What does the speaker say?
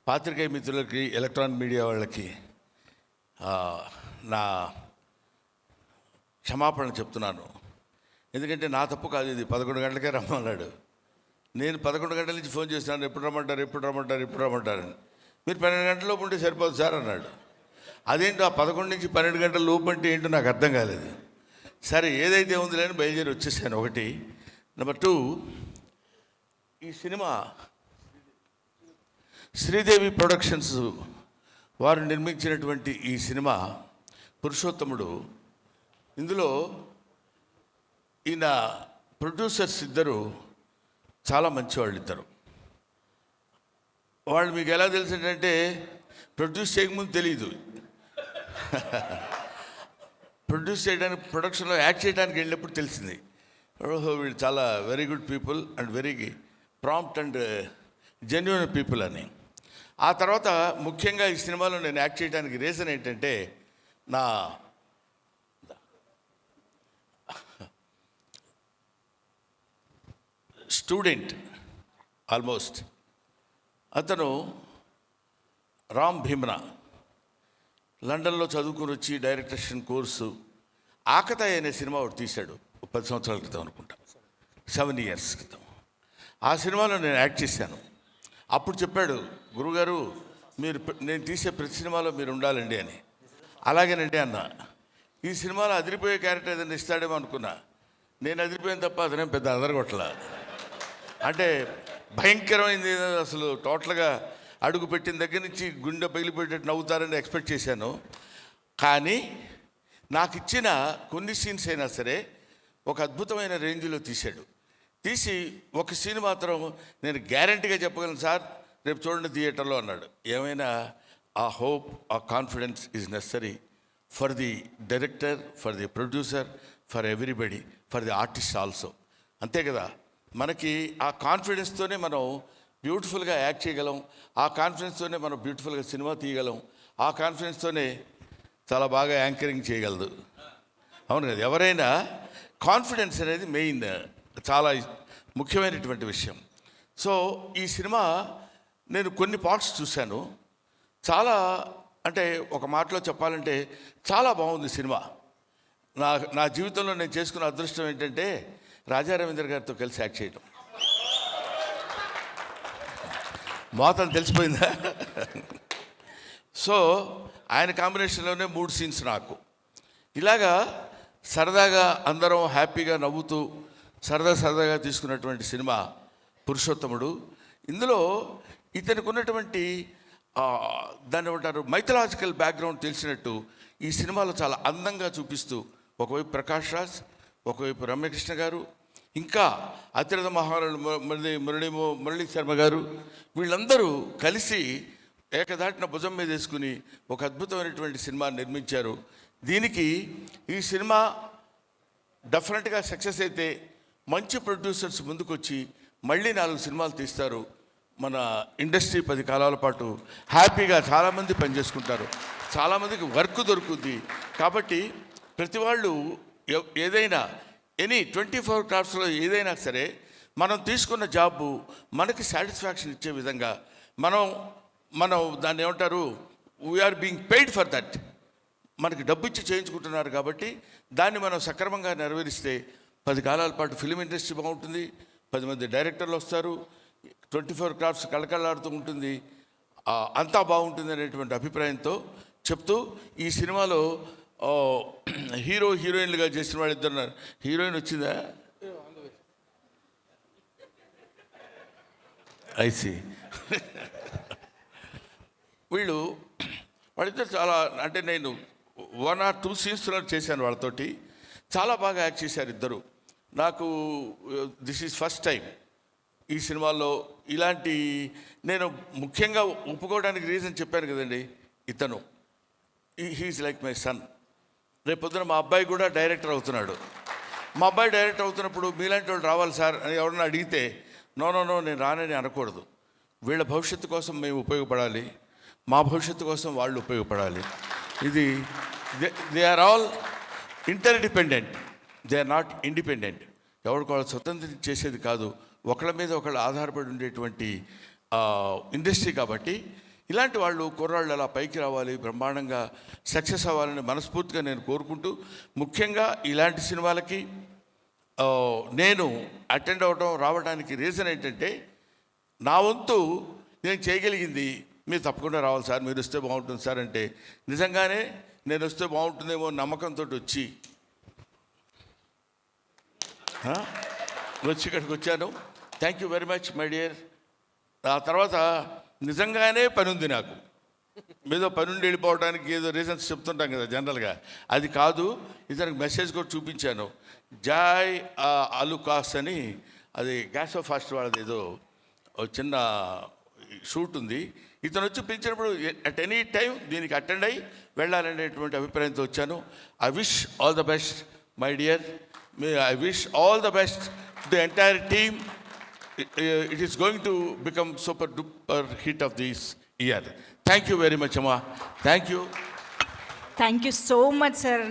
పాత్రికేయ మిత్రులకి, electronic media వాళ్ళకి నా క్షమాపణ చెప్తున్నాను. ఎందుకంటే నా తప్పు కాదు ఇది. 11 గంటలకే రమ్మన్నాడు. నేను 11 గంటల నుంచి ఫోన్ చేస్తున్నాను, ఎప్పుడు రమ్మంటారు. మీరు 12 గంటల లోపు ఉంటే సరిపోదు సార్ అన్నాడు. అదేంటో ఆ 11 నుంచి 12 గంటల లోపు అంటే ఏంటో నాకు అర్థం కాలేదు. సరే ఏదైతే ఉందిలే అని బయలుదేరి వచ్చేసాను. ఒకటి. నెంబర్ 2, ఈ సినిమా శ్రీదేవి ప్రొడక్షన్స్ వారు నిర్మించినటువంటి ఈ సినిమా పురుషోత్తముడు, ఇందులో ఈయన ప్రొడ్యూసర్స్ ఇద్దరు చాలా మంచివాళ్ళు. ఇద్దరు వాళ్ళు మీకు ఎలా తెలిసిందంటే ప్రొడ్యూస్ చేయకముందు తెలియదు, ప్రొడ్యూస్ చేయడానికి ప్రొడక్షన్లో యాక్ట్ చేయడానికి వెళ్ళినప్పుడు తెలిసింది. వీళ్ళు చాలా very good people and very prompt and genuine people అని. ఆ తర్వాత ముఖ్యంగా ఈ సినిమాలో నేను యాక్ట్ చేయడానికి రీజన్ ఏంటంటే, నా స్టూడెంట్ ఆల్మోస్ట్, అతను రామ్ భీమ్రా, లండన్లో చదువుకుని వచ్చి డైరెక్షన్ కోర్సు ఆకతాయి అనే సినిమా ఒకటి తీశాడు 10 సంవత్సరాల క్రితం అనుకుంటా, 7 years క్రితం. ఆ సినిమాలో నేను యాక్ట్ చేశాను. అప్పుడు చెప్పాడు, గురుగారు మీరు నేను తీసే ప్రతి సినిమాలో మీరు ఉండాలండి అని. అలాగేనండి అన్న. ఈ సినిమాలో అదిరిపోయే క్యారెక్టర్ ఏదైనా ఇస్తాడేమో అనుకున్నా. నేను అదిరిపోయాను తప్ప అతనేం పెద్ద అదరగొట్టల. అంటే భయంకరమైంది, అసలు టోటల్గా అడుగు పెట్టిన దగ్గర నుంచి గుండె పగిలిపోయేటట్టు నవ్వుతారని ఎక్స్పెక్ట్ చేశాను. కానీ నాకు ఇచ్చిన కొన్ని సీన్స్ అయినా సరే ఒక అద్భుతమైన రేంజ్లో తీశాడు. తీసి ఒక సీన్ మాత్రం నేను గ్యారంటీగా చెప్పగలను సార్, రేపు చూడండి థియేటర్లో అన్నాడు. ఏమైనా ఆ హోప్, ఆ confidence is necessary for the director, for the producer, for everybody, for the artist also. అంతే కదా, మనకి ఆ కాన్ఫిడెన్స్తోనే మనం బ్యూటిఫుల్గా యాక్ట్ చేయగలం, ఆ కాన్ఫిడెన్స్తోనే మనం బ్యూటిఫుల్గా సినిమా తీయగలం, ఆ కాన్ఫిడెన్స్తోనే చాలా బాగా యాంకరింగ్ చేయగలదు. అవును కదా, ఎవరైనా కాన్ఫిడెన్స్ అనేది మెయిన్, చాలా ముఖ్యమైనటువంటి విషయం. సో ఈ సినిమా నేను కొన్ని పార్ట్స్ చూశాను. చాలా అంటే ఒక మాటలో చెప్పాలంటే చాలా బాగుంది సినిమా. నా జీవితంలో నేను చేసుకున్న అదృష్టం ఏంటంటే రాజా రవీంద్ర గారితో కలిసి యాక్ట్ చేయడం. మోతం తెలిసిపోయిందా? సో ఆయన కాంబినేషన్లోనే 3 scenes నాకు. ఇలాగా సరదాగా అందరం హ్యాపీగా నవ్వుతూ సరదాగా తీసుకున్నటువంటి సినిమా పురుషోత్తముడు. ఇందులో ఇతనికి ఉన్నటువంటి దాన్ని ఏమంటారు, మైథలాజికల్ బ్యాక్గ్రౌండ్ తెలిసినట్టు ఈ సినిమాలో చాలా అందంగా చూపిస్తూ, ఒకవైపు ప్రకాష్ రాజ్, ఒకవైపు రమ్యకృష్ణ గారు, ఇంకా అతిరథ మహారాజు మురళీ శర్మ గారు, వీళ్ళందరూ కలిసి ఏకదాటిన భుజం మీద వేసుకుని ఒక అద్భుతమైనటువంటి సినిమా నిర్మించారు. దీనికి ఈ సినిమా డెఫినెట్గా సక్సెస్ అయితే మంచి ప్రొడ్యూసర్స్ ముందుకొచ్చి మళ్ళీ 4 సినిమాలు తీస్తారు. మన ఇండస్ట్రీ 10 కాలాల పాటు హ్యాపీగా చాలామంది పనిచేసుకుంటారు, చాలామందికి వర్క్ దొరుకుద్ది. కాబట్టి ప్రతి వాళ్ళు ఏదైనా 24 క్రాఫ్ట్స్లో ఏదైనా సరే మనం తీసుకున్న జాబు మనకి సాటిస్ఫాక్షన్ ఇచ్చే విధంగా మనం దాన్ని ఏమంటారు, we are being paid for that. మనకి డబ్బు ఇచ్చి చేయించుకుంటున్నారు కాబట్టి దాన్ని మనం సక్రమంగా నెరవేరిస్తే 10 కాలాల పాటు ఫిలిం ఇండస్ట్రీ బాగుంటుంది, 10 మంది డైరెక్టర్లు వస్తారు, 24 క్రాఫ్ట్స్ కళకళలాడుతూ ఉంటుంది, అంతా బాగుంటుంది అనేటువంటి అభిప్రాయంతో చెప్తూ ఈ సినిమాలో హీరో హీరోయిన్లుగా చేసిన వాళ్ళు ఇద్దరు. హీరోయిన్ వచ్చిందా? ఐసి. వాళ్ళిద్దరు చాలా, అంటే నేను 1 or 2 scenes చేశాను వాళ్ళతోటి. చాలా బాగా యాక్ట్ చేశారు ఇద్దరు. నాకు దిస్ ఈజ్ ఫస్ట్ టైం ఈ సినిమాలో ఇలాంటి, నేను ముఖ్యంగా ఒప్పుకోవడానికి రీజన్ చెప్పాను కదండి, ఇతను హీఈస్ లైక్ మై సన్. రేపొద్దున మా అబ్బాయి కూడా డైరెక్టర్ అవుతున్నాడు. మా అబ్బాయి డైరెక్టర్ అవుతున్నప్పుడు మీలాంటి వాళ్ళు రావాలి సార్ అని ఎవరన్నా అడిగితే నో నేను రానని అనకూడదు. వీళ్ళ భవిష్యత్తు కోసం మేము ఉపయోగపడాలి, మా భవిష్యత్తు కోసం వాళ్ళు ఉపయోగపడాలి. ఇది they are all interdependent, they are not independent. ఎవరికి వాళ్ళు స్వతంత్రం చేసేది కాదు, ఒకళ్ళ మీద ఒకళ్ళు ఆధారపడి ఉండేటువంటి ఇండస్ట్రీ. కాబట్టి ఇలాంటి వాళ్ళు కుర్రాళ్ళు అలా పైకి రావాలి, బ్రహ్మాండంగా సక్సెస్ అవ్వాలని మనస్ఫూర్తిగా నేను కోరుకుంటూ, ముఖ్యంగా ఇలాంటి సినిమాలకి నేను అటెండ్ అవ్వడం రావడానికి రీజన్ ఏంటంటే, నా వంతు నేను చేయగలిగింది మీరు తప్పకుండా రావాలి సార్, మీరు వస్తే బాగుంటుంది సార్ అంటే, నిజంగానే నేను వస్తే బాగుంటుందేమో నమ్మకంతో వచ్చి ఇక్కడికి వచ్చాను. Thank you very much my dear. ఆ తర్వాత నిజంగానే పని ఉంది నాకు, ఏదో పని ఉండి వెళ్ళిపోవడానికి ఏదో రీజన్స్ చెప్తుంటాం కదా జనరల్గా, అది కాదు. ఇతనికి మెసేజ్ కూడా చూపించాను. జాయ్ అలుకాస్ అని, అది గ్యాస్ ఆఫ్ ఫాస్ట్ వాళ్ళది ఏదో చిన్న షూట్ ఉంది. ఇతను వచ్చి పిలిచినప్పుడు అట్ ఎనీ టైం దీనికి అటెండ్ అయ్యి వెళ్ళాలనేటువంటి అభిప్రాయంతో వచ్చాను. I wish all the best my dear. I wish all the best the entire team. It is going to become super duper hit of this year. Thank you very much, Amma. Thank you. Thank you so much, sir.